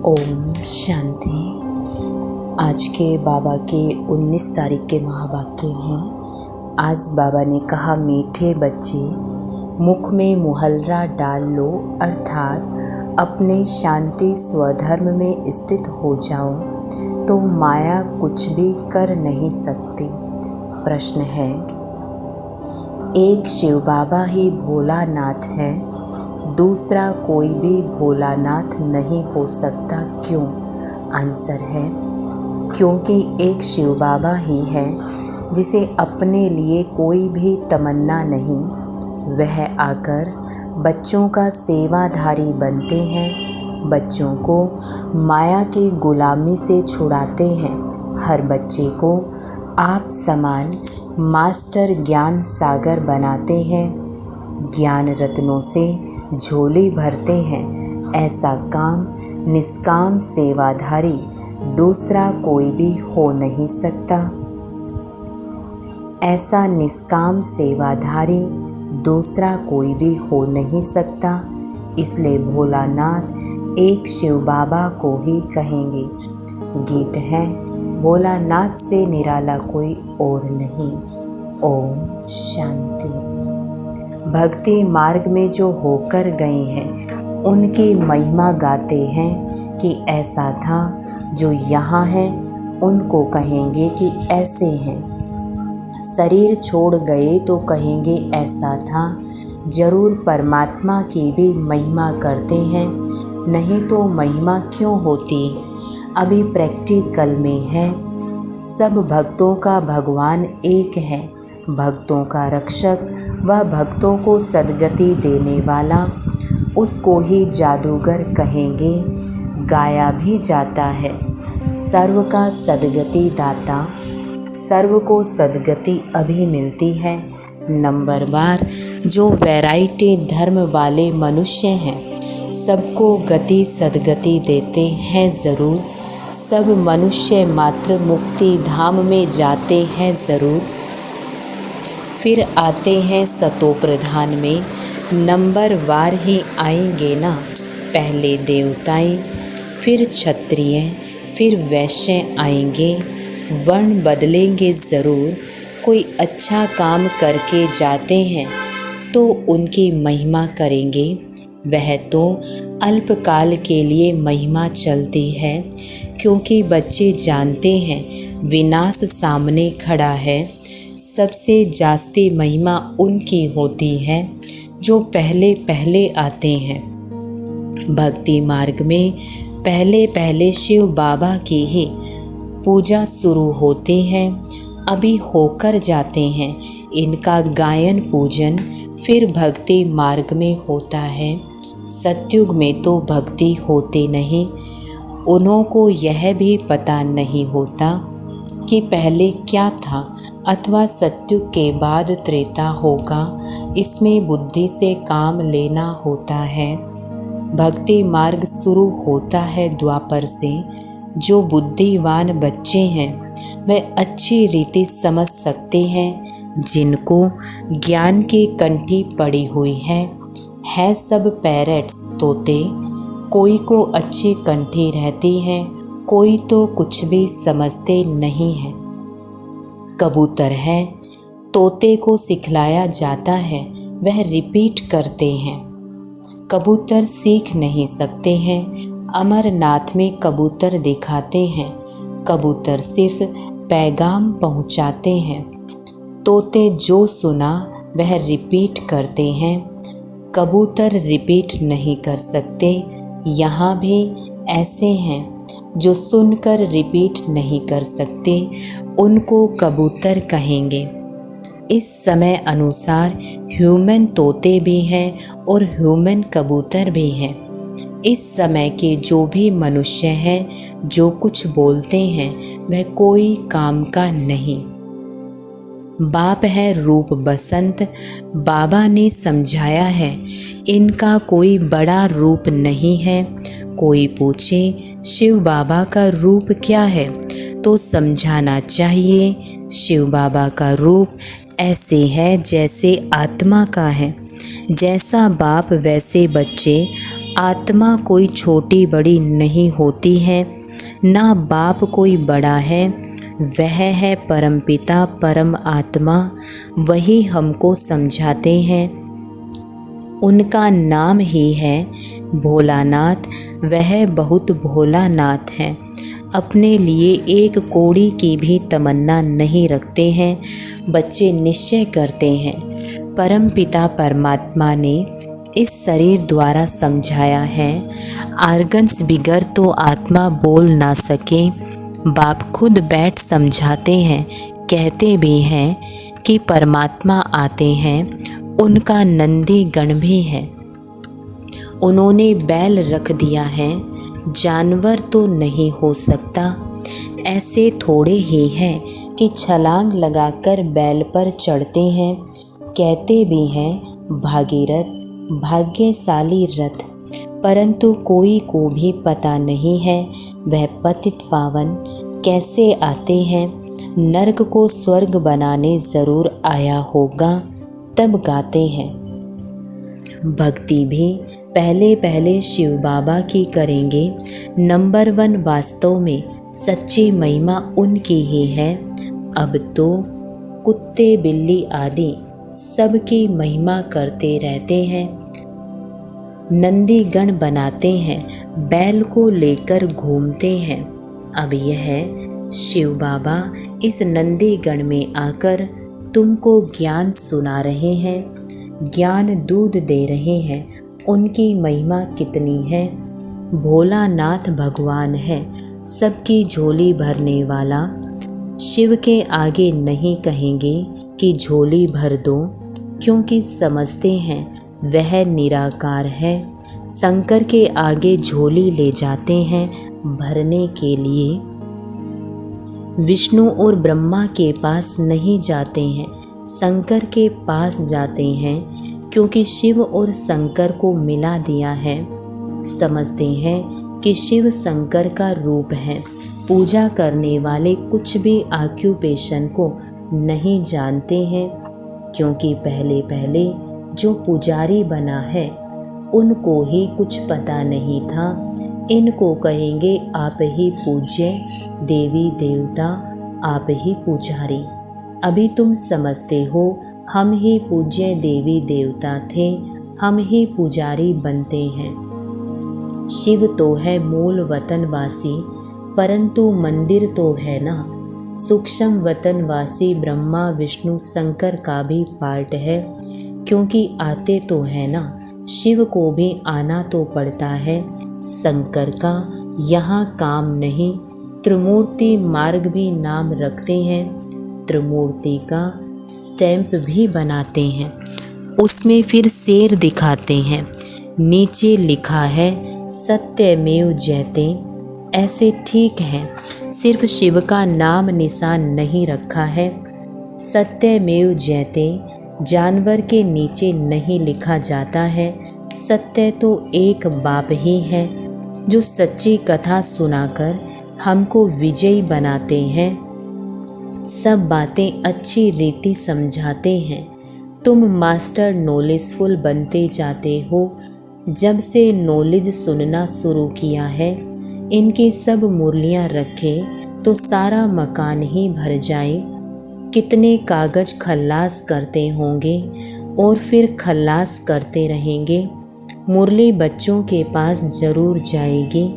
ओम शांति। आज के बाबा के 19 तारीख के महावाक्य हैं। आज बाबा ने कहा, मीठे बच्चे, मुख में मुहल्ला डाल लो, अर्थात अपने शांति स्वधर्म में स्थित हो जाओ तो माया कुछ भी कर नहीं सकती। प्रश्न है, एक शिव बाबा ही भोलानाथ है, दूसरा कोई भी भोलानाथ नहीं हो सकता, क्यों? आंसर है, क्योंकि एक शिव बाबा ही है जिसे अपने लिए कोई भी तमन्ना नहीं। वह आकर बच्चों का सेवाधारी बनते हैं, बच्चों को माया की गुलामी से छुड़ाते हैं। हर बच्चे को आप समान मास्टर ज्ञान सागर बनाते हैं, ज्ञान रत्नों से झोली भरते हैं। ऐसा काम निष्काम सेवाधारी दूसरा कोई भी हो नहीं सकता। ऐसा निष्काम सेवाधारी दूसरा कोई भी हो नहीं सकता। इसलिए भोलानाथ एक शिव बाबा को ही कहेंगे। गीत है, भोलानाथ से निराला कोई और नहीं। ओम शांति। भक्ति मार्ग में जो होकर गए हैं उनकी महिमा गाते हैं कि ऐसा था। जो यहाँ है उनको कहेंगे कि ऐसे हैं। शरीर छोड़ गए तो कहेंगे ऐसा था। जरूर परमात्मा की भी महिमा करते हैं, नहीं तो महिमा क्यों होती। अभी प्रैक्टिकल में है। सब भक्तों का भगवान एक है, भक्तों का रक्षक व भक्तों को सद्गति देने वाला, उसको ही जादूगर कहेंगे। गाया भी जाता है, सर्व का सद्गति दाता, सर्व को सद्गति अभी मिलती है। नंबरवार जो वैरायटी धर्म वाले मनुष्य हैं, सबको गति सद्गति देते हैं ज़रूर। सब मनुष्य मात्र मुक्ति धाम में जाते हैं ज़रूर, फिर आते हैं सतो प्रधान में। नंबर वार ही आएंगे ना। पहले देवताएं, फिर क्षत्रिय, फिर वैश्य आएंगे। वर्ण बदलेंगे ज़रूर। कोई अच्छा काम करके जाते हैं तो उनकी महिमा करेंगे। वह तो अल्पकाल के लिए महिमा चलती है, क्योंकि बच्चे जानते हैं विनाश सामने खड़ा है। सबसे जास्ती महिमा उनकी होती है जो पहले पहले आते हैं। भक्ति मार्ग में पहले पहले शिव बाबा की ही पूजा शुरू होती है, अभी होकर जाते हैं इनका गायन पूजन, फिर भक्ति मार्ग में होता है। सतयुग में तो भक्ति होती नहीं। उन्हों को यह भी पता नहीं होता कि पहले क्या था अथवा सतयुग के बाद त्रेता होगा। इसमें बुद्धि से काम लेना होता है। भक्ति मार्ग शुरू होता है द्वापर से। जो बुद्धिवान बच्चे हैं वे अच्छी रीति समझ सकते हैं। जिनको ज्ञान की कंठी पड़ी हुई है सब पैरेट्स, तोते। कोई को अच्छी कंठी रहती है, कोई तो कुछ भी समझते नहीं है। कबूतर है, तोते को सिखलाया जाता है, वह रिपीट करते हैं। कबूतर सीख नहीं सकते हैं। अमरनाथ में कबूतर दिखाते हैं, कबूतर सिर्फ पैगाम पहुंचाते हैं। तोते जो सुना वह रिपीट करते हैं, कबूतर रिपीट नहीं कर सकते। यहाँ भी ऐसे हैं जो सुनकर रिपीट नहीं कर सकते, उनको कबूतर कहेंगे। इस समय अनुसार ह्यूमन तोते भी हैं और ह्यूमन कबूतर भी हैं। इस समय के जो भी मनुष्य हैं, जो कुछ बोलते हैं वह कोई काम का नहीं। बाप है रूप बसंत, बाबा ने समझाया है इनका कोई बड़ा रूप नहीं है। कोई पूछे शिव बाबा का रूप क्या है तो समझाना चाहिए, शिव बाबा का रूप ऐसे है जैसे आत्मा का है। जैसा बाप वैसे बच्चे आत्मा कोई छोटी बड़ी नहीं होती है, ना बाप कोई बड़ा है, वह है परमपिता परम आत्मा, वही हमको समझाते हैं। उनका नाम ही है भोलानाथ, वह बहुत भोलानाथ है। अपने लिए एक कौड़ी की भी तमन्ना नहीं रखते हैं। बच्चे निश्चय करते हैं, परमपिता परमात्मा ने इस शरीर द्वारा समझाया है, आर्गन्स बिगर तो आत्मा बोल ना सके। बाप खुद बैठ समझाते हैं, कहते भी हैं कि परमात्मा आते हैं, उनका नंदी गण भी है। उन्होंने बैल रख दिया है, जानवर तो नहीं हो सकता। ऐसे थोड़े ही हैं कि छलांग लगाकर बैल पर चढ़ते हैं। कहते भी हैं भागीरथ भाग्यशाली रथ, परंतु कोई को भी पता नहीं है वह पतित पावन कैसे आते हैं। नरक को स्वर्ग बनाने ज़रूर आया होगा, तब गाते हैं। भक्ति भी पहले पहले शिव बाबा की करेंगे। नंबर 1 वास्तव में सच्ची महिमा उनकी ही है। अब तो कुत्ते बिल्ली आदि सबकी महिमा करते रहते हैं। नंदी गण बनाते हैं, बैल को लेकर घूमते हैं। अब यह शिव बाबा इस नंदी गण में आकर तुमको ज्ञान सुना रहे हैं, ज्ञान दूध दे रहे हैं। उनकी महिमा कितनी है। भोलानाथ भगवान है, सबकी झोली भरने वाला। शिव के आगे नहीं कहेंगे कि झोली भर दो, क्योंकि समझते हैं वह निराकार है। शंकर के आगे झोली ले जाते हैं भरने के लिए। विष्णु और ब्रह्मा के पास नहीं जाते हैं, शंकर के पास जाते हैं, क्योंकि शिव और शंकर को मिला दिया है। समझते हैं कि शिव शंकर का रूप है। पूजा करने वाले कुछ भी ऑक्यूपेशन को नहीं जानते हैं, क्योंकि पहले पहले जो पुजारी बना है उनको ही कुछ पता नहीं था। इनको कहेंगे आप ही पूज्य देवी देवता, आप ही पुजारी। अभी तुम समझते हो हम ही पूज्य देवी देवता थे, हम ही पुजारी बनते हैं। शिव तो है मूल वतनवासी, परंतु मंदिर तो है ना। सूक्ष्म वतनवासी ब्रह्मा विष्णु शंकर का भी पार्ट है, क्योंकि आते तो है ना। शिव को भी आना तो पड़ता है, शंकर का यहाँ काम नहीं। त्रिमूर्ति मार्ग भी नाम रखते हैं, त्रिमूर्ति का स्टैंप भी बनाते हैं। उसमें फिर शेर दिखाते हैं, नीचे लिखा है सत्यमेव जयते। ऐसे ठीक है, सिर्फ शिव का नाम निशान नहीं रखा है। सत्यमेव जयते जानवर के नीचे नहीं लिखा जाता है। सत्य तो एक बाप ही है, जो सच्ची कथा सुनाकर हमको विजयी बनाते हैं। सब बातें अच्छी रीति समझाते हैं। तुम मास्टर नॉलेजफुल बनते जाते हो। जब से नॉलेज सुनना शुरू किया है, इनकी सब मुरलियाँ रखे तो सारा मकान ही भर जाए। कितने कागज खल्लास करते होंगे और फिर खल्लास करते रहेंगे। मुरली बच्चों के पास जरूर जाएगी,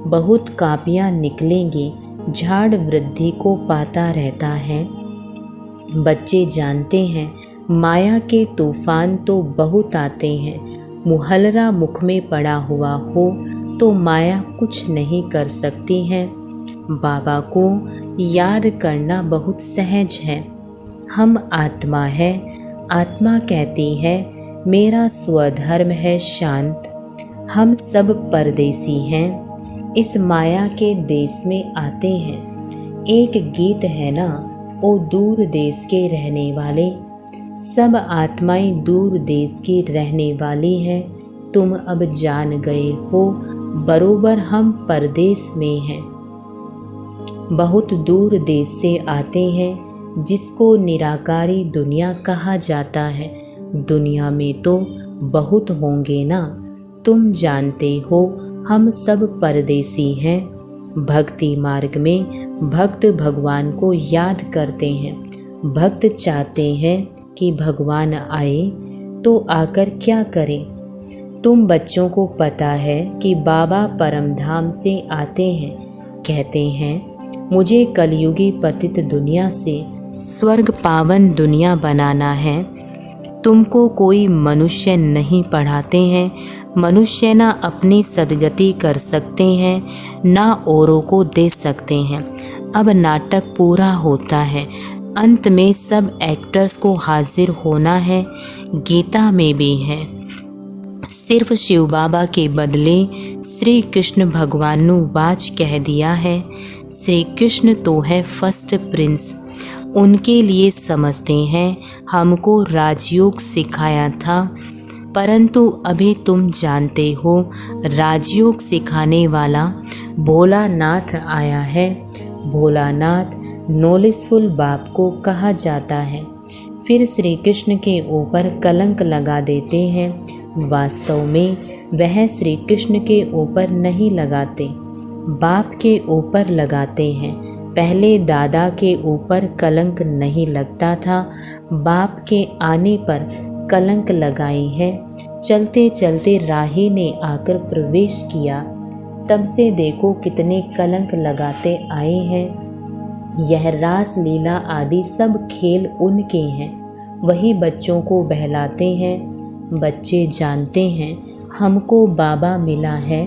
बहुत कापियाँ निकलेंगी। झाड़ वृद्धि को पाता रहता है। बच्चे जानते हैं माया के तूफान तो बहुत आते हैं। मुहल्ला मुख में पड़ा हुआ हो तो माया कुछ नहीं कर सकती है। बाबा को याद करना बहुत सहज है। हम आत्मा है। आत्मा कहती है मेरा स्वधर्म है शांत। हम सब परदेसी हैं, इस माया के देश में आते हैं। एक गीत है ना, ओ दूर देश के रहने वाले। सब आत्माएं दूर देश की रहने वाली हैं। तुम अब जान गए हो, बरोबर हम परदेश में हैं। बहुत दूर देश से आते हैं, जिसको निराकारी दुनिया कहा जाता है। दुनिया में तो बहुत होंगे ना, तुम जानते हो हम सब परदेसी हैं। भक्ति मार्ग में भक्त भगवान को याद करते हैं। भक्त चाहते हैं कि भगवान आए तो आकर क्या करें। तुम बच्चों को पता है कि बाबा परमधाम से आते हैं, कहते हैं मुझे कलयुगी पतित दुनिया से स्वर्ग पावन दुनिया बनाना है। तुमको कोई मनुष्य नहीं पढ़ाते हैं। मनुष्य ना अपनी सदगति कर सकते हैं, ना औरों को दे सकते हैं। अब नाटक पूरा होता है, अंत में सब एक्टर्स को हाजिर होना है। गीता में भी है, सिर्फ शिव बाबा के बदले श्री कृष्ण भगवान नु वाच कह दिया है। श्री कृष्ण तो है फर्स्ट प्रिंस, उनके लिए समझते हैं हमको राजयोग सिखाया था। परंतु अभी तुम जानते हो राजयोग सिखाने वाला भोलानाथ आया है। भोलानाथ नॉलेजफुल बाप को कहा जाता है। फिर श्री कृष्ण के ऊपर कलंक लगा देते हैं। वास्तव में वह श्री कृष्ण के ऊपर नहीं लगाते, बाप के ऊपर लगाते हैं। पहले दादा के ऊपर कलंक नहीं लगता था, बाप के आने पर कलंक लगाई है। चलते चलते राही ने आकर प्रवेश किया, तब से देखो कितने कलंक लगाते आए हैं। यह रास लीला आदि सब खेल उनके हैं, वही बच्चों को बहलाते हैं। बच्चे जानते हैं हमको बाबा मिला है,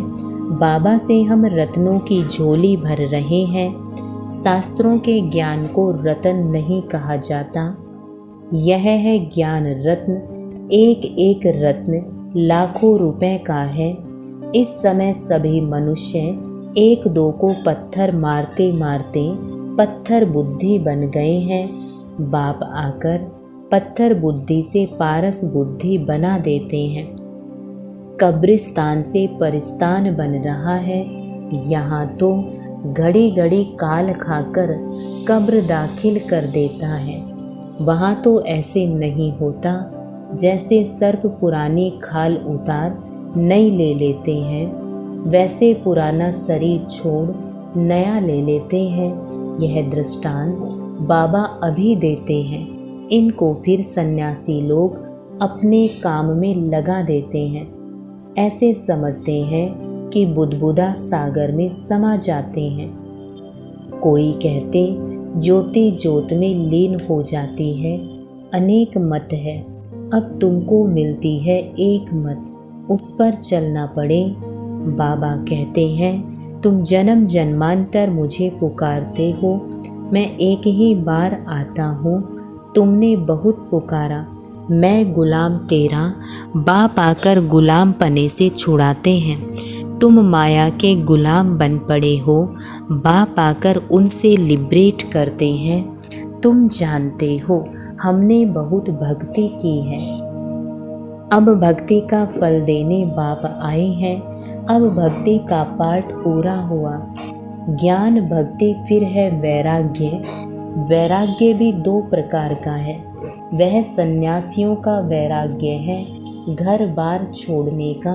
बाबा से हम रत्नों की झोली भर रहे हैं। शास्त्रों के ज्ञान को रत्न नहीं कहा जाता, यह है ज्ञान रत्न। एक एक रत्न लाखों रुपए का है। इस समय सभी मनुष्य एक दो को पत्थर मारते मारते पत्थर बुद्धि बन गए हैं। बाप आकर पत्थर बुद्धि से पारस बुद्धि बना देते हैं। कब्रिस्तान से परिस्तान बन रहा है। यहाँ तो घड़ी घड़ी काल खाकर कब्र दाखिल कर देता है। वहाँ तो ऐसे नहीं होता, जैसे सर्प पुरानी खाल उतार नई ले लेते हैं, वैसे पुराना शरीर छोड़ नया ले लेते हैं। यह दृष्टांत बाबा अभी देते हैं। इनको फिर सन्यासी लोग अपने काम में लगा देते हैं। ऐसे समझते हैं कि बुदबुदा सागर में समा जाते हैं। कोई कहते ज्योति ज्योत में लीन हो जाती है। अनेक मत है, अब तुमको मिलती है एक मत, उस पर चलना पड़े। बाबा कहते हैं तुम जन्म जन्मांतर मुझे पुकारते हो, मैं एक ही बार आता हूँ। तुमने बहुत पुकारा, मैं गुलाम तेरा। बाप आकर गुलाम पने से छुड़ाते हैं। तुम माया के गुलाम बन पड़े हो, बाप आकर उनसे लिबरेट करते हैं। तुम जानते हो हमने बहुत भक्ति की है, अब भक्ति का फल देने बाप आए हैं। अब भक्ति का पाठ पूरा हुआ। ज्ञान भक्ति फिर है वैराग्य। वैराग्य भी दो प्रकार का है। वह सन्यासियों का वैराग्य है, घर बार छोड़ने का।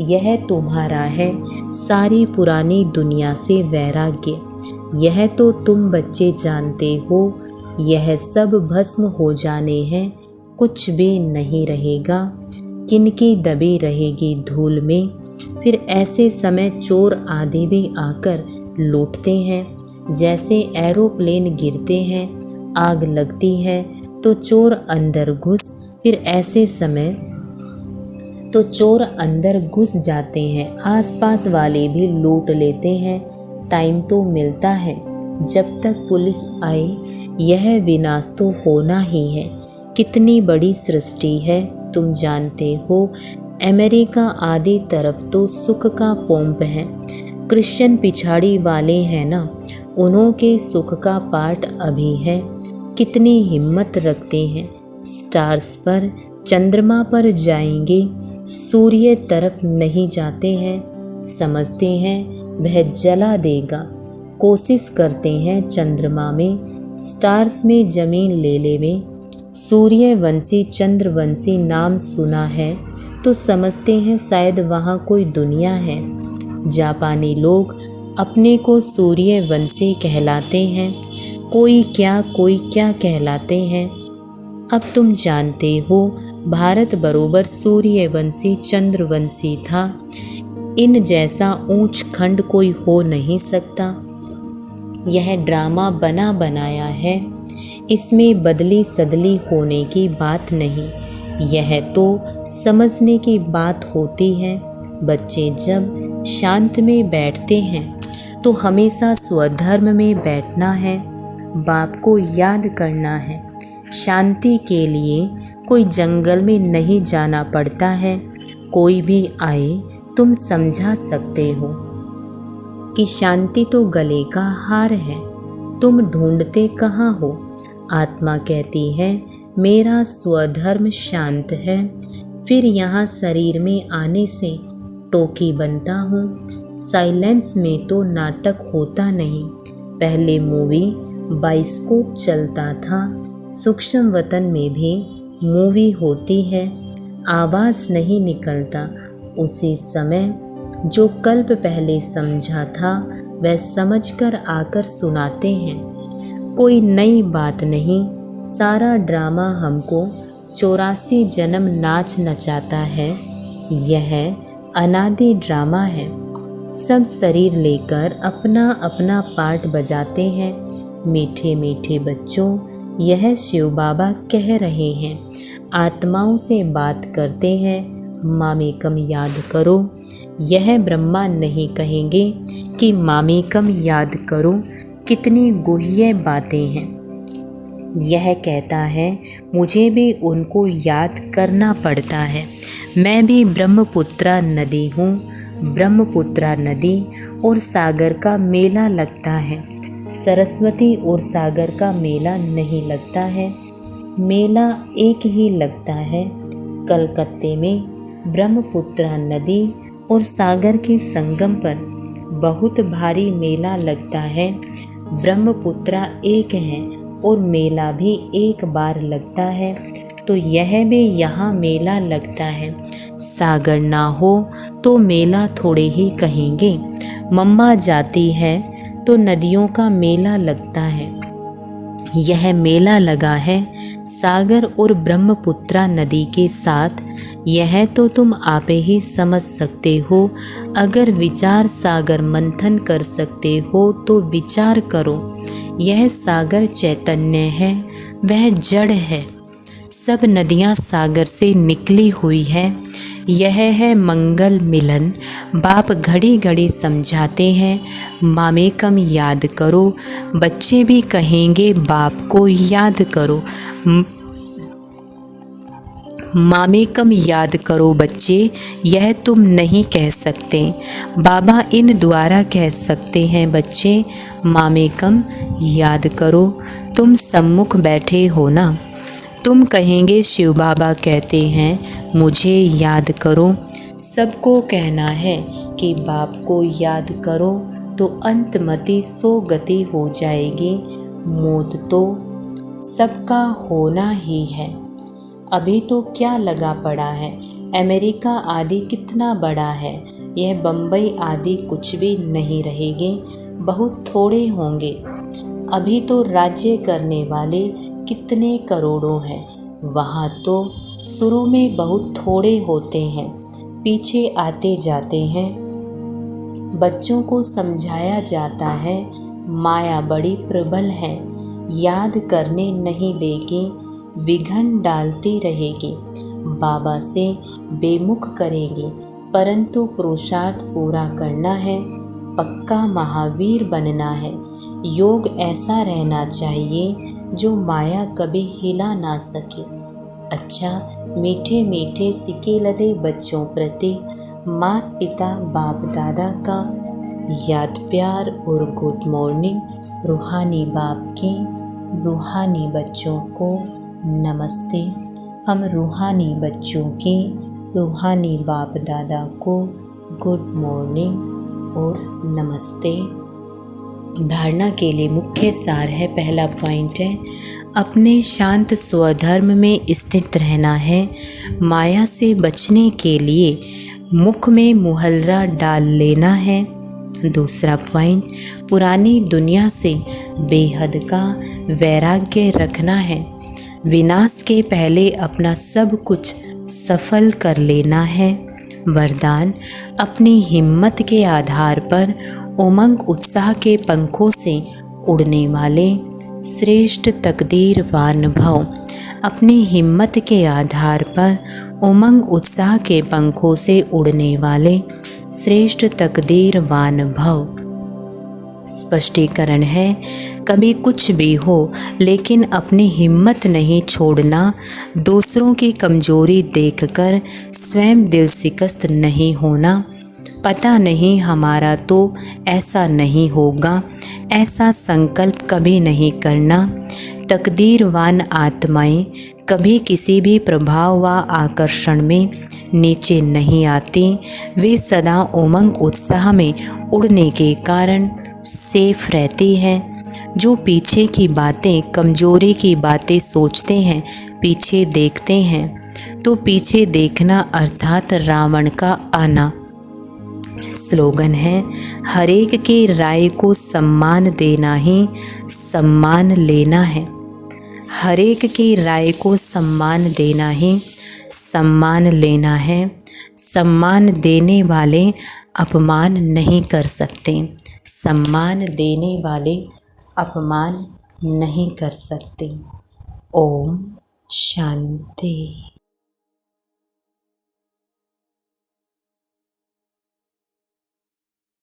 यह तुम्हारा है सारी पुरानी दुनिया से वैराग्य। यह तो तुम बच्चे जानते हो, यह सब भस्म हो जाने हैं, कुछ भी नहीं रहेगा। किनकी दबी रहेगी धूल में। फिर ऐसे समय चोर आदि भी आकर लूटते हैं। जैसे एरोप्लेन गिरते हैं, आग लगती है तो चोर अंदर घुस, फिर ऐसे समय तो चोर अंदर घुस जाते हैं। आसपास वाले भी लूट लेते हैं। टाइम तो मिलता है, जब तक पुलिस आए यह विनाश तो होना ही है। कितनी बड़ी सृष्टि है तुम जानते हो। अमेरिका आदि तरफ तो सुख का पोंप है। क्रिश्चियन पिछाड़ी वाले हैं ना, उन्हों के सुख का पाठ अभी है। कितनी हिम्मत रखते हैं। स्टार्स पर चंद्रमा पर जाएंगे, सूर्य तरफ नहीं जाते हैं। समझते हैं वह जला देगा। कोशिश करते हैं चंद्रमा में, स्टार्स में जमीन ले लेवे। सूर्यवंशी चंद्रवंशी नाम सुना है तो समझते हैं शायद वहाँ कोई दुनिया है। जापानी लोग अपने को सूर्यवंशी कहलाते हैं, कोई क्या कहलाते हैं। अब तुम जानते हो भारत बरोबर सूर्यवंशी चंद्रवंशी था। इन जैसा ऊंच खंड कोई हो नहीं सकता। यह ड्रामा बना बनाया है, इसमें बदली सदली होने की बात नहीं। यह तो समझने की बात होती है। बच्चे जब शांत में बैठते हैं तो हमेशा स्वधर्म में बैठना है, बाप को याद करना है। शांति के लिए कोई जंगल में नहीं जाना पड़ता है। कोई भी आए तुम समझा सकते हो कि शांति तो गले का हार है। तुम ढूंढते कहाँ हो? आत्मा कहती है मेरा स्वधर्म शांत है। फिर यहाँ शरीर में आने से टोकी बनता हूँ। साइलेंस में तो नाटक होता नहीं। पहले मूवी बाइस्कोप चलता था, सूक्ष्म वतन में भी मूवी होती है, आवाज़ नहीं निकलता। उसी समय जो कल्प पहले समझा था वह समझकर आकर सुनाते हैं। कोई नई बात नहीं, सारा ड्रामा हमको 84 जन्म नाच नचाता है। यह अनादि ड्रामा है। सब शरीर लेकर अपना अपना पार्ट बजाते हैं। मीठे मीठे बच्चों, यह शिव बाबा कह रहे हैं। आत्माओं से बात करते हैं, मामेकम याद करो। यह ब्रह्मा नहीं कहेंगे कि मामेकम याद करो। कितनी गुह्य बातें हैं। यह कहता है मुझे भी उनको याद करना पड़ता है। मैं भी ब्रह्मपुत्रा नदी हूँ। ब्रह्मपुत्रा नदी और सागर का मेला लगता है। सरस्वती और सागर का मेला नहीं लगता है। मेला एक ही लगता है। कलकत्ते में ब्रह्मपुत्रा नदी और सागर के संगम पर बहुत भारी मेला लगता है। ब्रह्मपुत्रा एक है और मेला भी एक बार लगता है, तो यह भी यहाँ मेला लगता है। सागर ना हो तो मेला थोड़े ही कहेंगे। मम्मा जाती है तो नदियों का मेला लगता है। यह मेला लगा है सागर और ब्रह्मपुत्रा नदी के साथ। यह तो तुम आपे ही समझ सकते हो। अगर विचार सागर मंथन कर सकते हो तो विचार करो। यह सागर चैतन्य है, वह जड़ है। सब नदियाँ सागर से निकली हुई है। यह है मंगल मिलन। बाप घड़ी घड़ी समझाते हैं मामेकम याद करो। बच्चे भी कहेंगे बाप को याद करो। मामेकम याद करो बच्चे, यह तुम नहीं कह सकते। बाबा इन द्वारा कह सकते हैं बच्चे मामेकम याद करो। तुम सम्मुख बैठे हो ना। तुम कहेंगे शिव बाबा कहते हैं मुझे याद करो। सबको कहना है कि बाप को याद करो तो अंतमति सो गति हो जाएगी। मौत तो सबका होना ही है। अभी तो क्या लगा पड़ा है। अमेरिका आदि कितना बड़ा है। यह बम्बई आदि कुछ भी नहीं रहेंगे, बहुत थोड़े होंगे। अभी तो राज्य करने वाले कितने करोड़ों हैं। वहाँ तो शुरू में बहुत थोड़े होते हैं, पीछे आते जाते हैं। बच्चों को समझाया जाता है माया बड़ी प्रबल है, याद करने नहीं देगी, विघन डालती रहेगी, बाबा से बेमुख करेगी। परंतु पुरुषार्थ पूरा करना है, पक्का महावीर बनना है। योग ऐसा रहना चाहिए जो माया कभी हिला ना सके। अच्छा, मीठे मीठे सिके लदे बच्चों प्रति माता पिता बाप दादा का याद प्यार और गुड मॉर्निंग। रूहानी बाप के रूहानी बच्चों को नमस्ते। हम रूहानी बच्चों के रूहानी बाप दादा को गुड मॉर्निंग और नमस्ते। धारणा के लिए मुख्य सार है। पहला पॉइंट है अपने शांत स्वधर्म में स्थित रहना है। माया से बचने के लिए मुख में मुहल्ला डाल लेना है। दूसरा पॉइंट, पुरानी दुनिया से बेहद का वैराग्य रखना है। विनाश के पहले अपना सब कुछ सफल कर लेना है। वरदान, अपनी हिम्मत के आधार पर उमंग उत्साह के पंखों से उड़ने वाले श्रेष्ठ तकदीरवान भव। अपनी हिम्मत के आधार पर उमंग उत्साह के पंखों से उड़ने वाले श्रेष्ठ तकदीरवान भव। स्पष्टीकरण है, कभी कुछ भी हो लेकिन अपनी हिम्मत नहीं छोड़ना। दूसरों की कमजोरी देखकर स्वयं दिल शिकस्त नहीं होना। पता नहीं हमारा तो ऐसा नहीं होगा, ऐसा संकल्प कभी नहीं करना। तकदीरवान आत्माएं कभी किसी भी प्रभाव व आकर्षण में नीचे नहीं आती। वे सदा उमंग उत्साह में उड़ने के कारण सेफ रहती हैं। जो पीछे की बातें, कमजोरी की बातें सोचते हैं, पीछे देखते हैं, तो पीछे देखना अर्थात रावण का आना। स्लोगन है, हरेक की राय को सम्मान देना ही सम्मान लेना है। हरेक की राय को सम्मान देना ही सम्मान लेना है। सम्मान देने वाले अपमान नहीं कर सकते। सम्मान देने वाले अपमान नहीं कर सकते। ओम शांति।